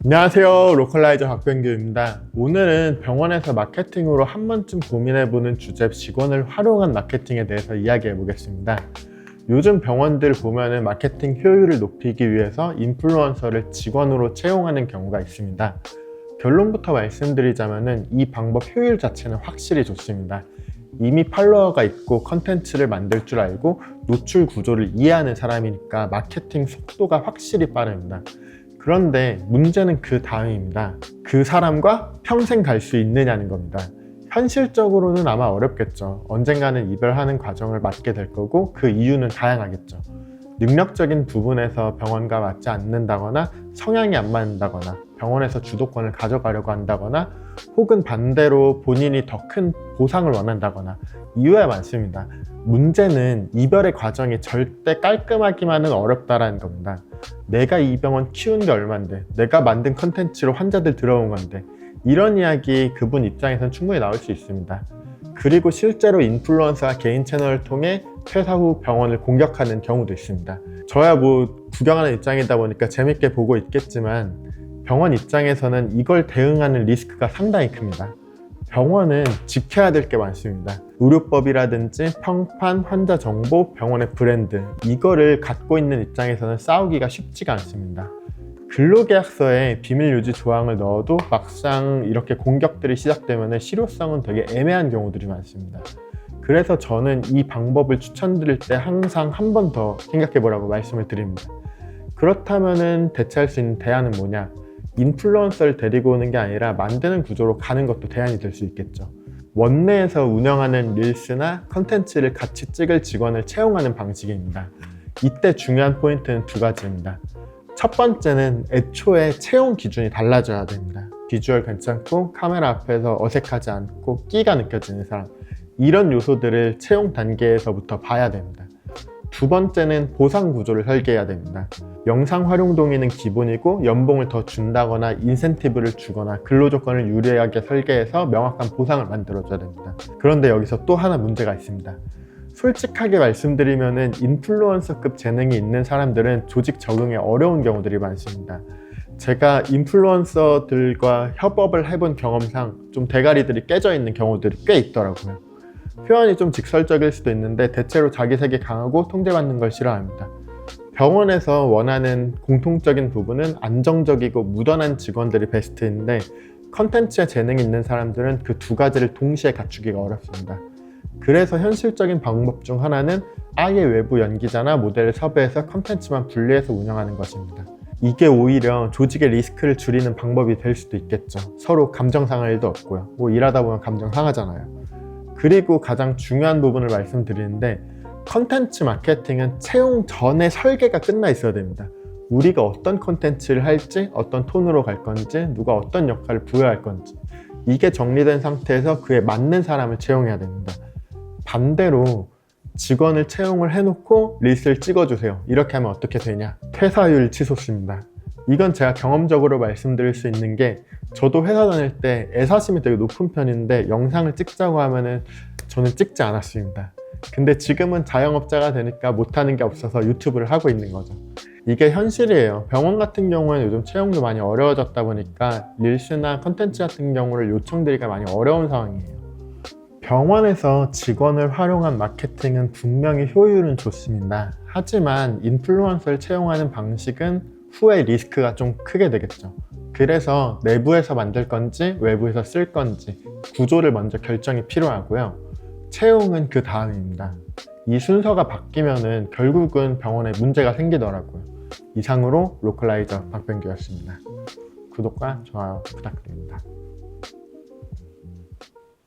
안녕하세요, 로컬라이저 박병규입니다. 오늘은 병원에서 마케팅으로 한 번쯤 고민해보는 주제, 직원을 활용한 마케팅에 대해서 이야기해 보겠습니다. 요즘 병원들 보면은 마케팅 효율을 높이기 위해서 인플루언서를 직원으로 채용하는 경우가 있습니다. 결론부터 말씀드리자면은 이 방법 효율 자체는 확실히 좋습니다. 이미 팔로워가 있고 컨텐츠를 만들 줄 알고 노출 구조를 이해하는 사람이니까 마케팅 속도가 확실히 빠릅니다. 그런데 문제는 그 다음입니다. 그 사람과 평생 갈 수 있느냐는 겁니다. 현실적으로는 아마 어렵겠죠. 언젠가는 이별하는 과정을 맞게 될 거고 그 이유는 다양하겠죠. 능력적인 부분에서 병원과 맞지 않는다거나 성향이 안 맞는다거나 병원에서 주도권을 가져가려고 한다거나 혹은 반대로 본인이 더 큰 보상을 원한다거나 이유야 많습니다. 문제는 이별의 과정이 절대 깔끔하기만은 어렵다라는 겁니다. 내가 이 병원 키운 게 얼만데, 내가 만든 컨텐츠로 환자들 들어온 건데, 이런 이야기 그분 입장에서는 충분히 나올 수 있습니다. 그리고 실제로 인플루언서와 개인 채널을 통해 퇴사 후 병원을 공격하는 경우도 있습니다. 저야 구경하는 입장이다 보니까 재밌게 보고 있겠지만 병원 입장에서는 이걸 대응하는 리스크가 상당히 큽니다. 병원은 지켜야 될 게 많습니다. 의료법이라든지 평판, 환자 정보, 병원의 브랜드, 이거를 갖고 있는 입장에서는 싸우기가 쉽지가 않습니다. 근로계약서에 비밀 유지 조항을 넣어도 막상 이렇게 공격들이 시작되면 실효성은 되게 애매한 경우들이 많습니다. 그래서 저는 이 방법을 추천드릴 때 항상 한 번 더 생각해 보라고 말씀을 드립니다. 그렇다면 대체할 수 있는 대안은 뭐냐? 인플루언서를 데리고 오는 게 아니라 만드는 구조로 가는 것도 대안이 될 수 있겠죠. 원내에서 운영하는 릴스나 컨텐츠를 같이 찍을 직원을 채용하는 방식입니다. 이때 중요한 포인트는 두 가지입니다. 첫 번째는 애초에 채용 기준이 달라져야 됩니다. 비주얼 괜찮고 카메라 앞에서 어색하지 않고 끼가 느껴지는 사람, 이런 요소들을 채용 단계에서부터 봐야 됩니다. 두 번째는 보상 구조를 설계해야 됩니다. 영상 활용 동의는 기본이고 연봉을 더 준다거나 인센티브를 주거나 근로조건을 유리하게 설계해서 명확한 보상을 만들어줘야 됩니다. 그런데 여기서 또 하나 문제가 있습니다. 솔직하게 말씀드리면은 인플루언서급 재능이 있는 사람들은 조직 적응에 어려운 경우들이 많습니다. 제가 인플루언서들과 협업을 해본 경험상 좀 대가리들이 깨져 있는 경우들이 꽤 있더라고요. 표현이 좀 직설적일 수도 있는데 대체로 자기색이 강하고 통제받는 걸 싫어합니다. 병원에서 원하는 공통적인 부분은 안정적이고 무던한 직원들이 베스트인데 컨텐츠에 재능이 있는 사람들은 그 두 가지를 동시에 갖추기가 어렵습니다. 그래서 현실적인 방법 중 하나는 아예 외부 연기자나 모델을 섭외해서 컨텐츠만 분리해서 운영하는 것입니다. 이게 오히려 조직의 리스크를 줄이는 방법이 될 수도 있겠죠. 서로 감정 상할 일도 없고요. 일하다 보면 감정 상하잖아요. 그리고 가장 중요한 부분을 말씀드리는데 컨텐츠 마케팅은 채용 전에 설계가 끝나 있어야 됩니다. 우리가 어떤 컨텐츠를 할지, 어떤 톤으로 갈 건지, 누가 어떤 역할을 부여할 건지, 이게 정리된 상태에서 그에 맞는 사람을 채용해야 됩니다. 반대로 직원을 채용을 해놓고 릴스를 찍어주세요. 이렇게 하면 어떻게 되냐? 퇴사율 치솟습니다. 이건 제가 경험적으로 말씀드릴 수 있는 게, 저도 회사 다닐 때 애사심이 되게 높은 편인데 영상을 찍자고 하면은 저는 찍지 않았습니다. 근데 지금은 자영업자가 되니까 못하는 게 없어서 유튜브를 하고 있는 거죠. 이게 현실이에요. 병원 같은 경우에는 요즘 채용도 많이 어려워졌다 보니까 릴스나 컨텐츠 같은 경우를 요청드리기가 많이 어려운 상황이에요. 병원에서 직원을 활용한 마케팅은 분명히 효율은 좋습니다. 하지만 인플루언서를 채용하는 방식은 후에 리스크가 좀 크게 되겠죠. 그래서 내부에서 만들 건지 외부에서 쓸 건지 구조를 먼저 결정이 필요하고요. 채용은 그 다음입니다. 이 순서가 바뀌면은 결국은 병원에 문제가 생기더라고요. 이상으로 로컬라이저 박병규였습니다. 구독과 좋아요 부탁드립니다.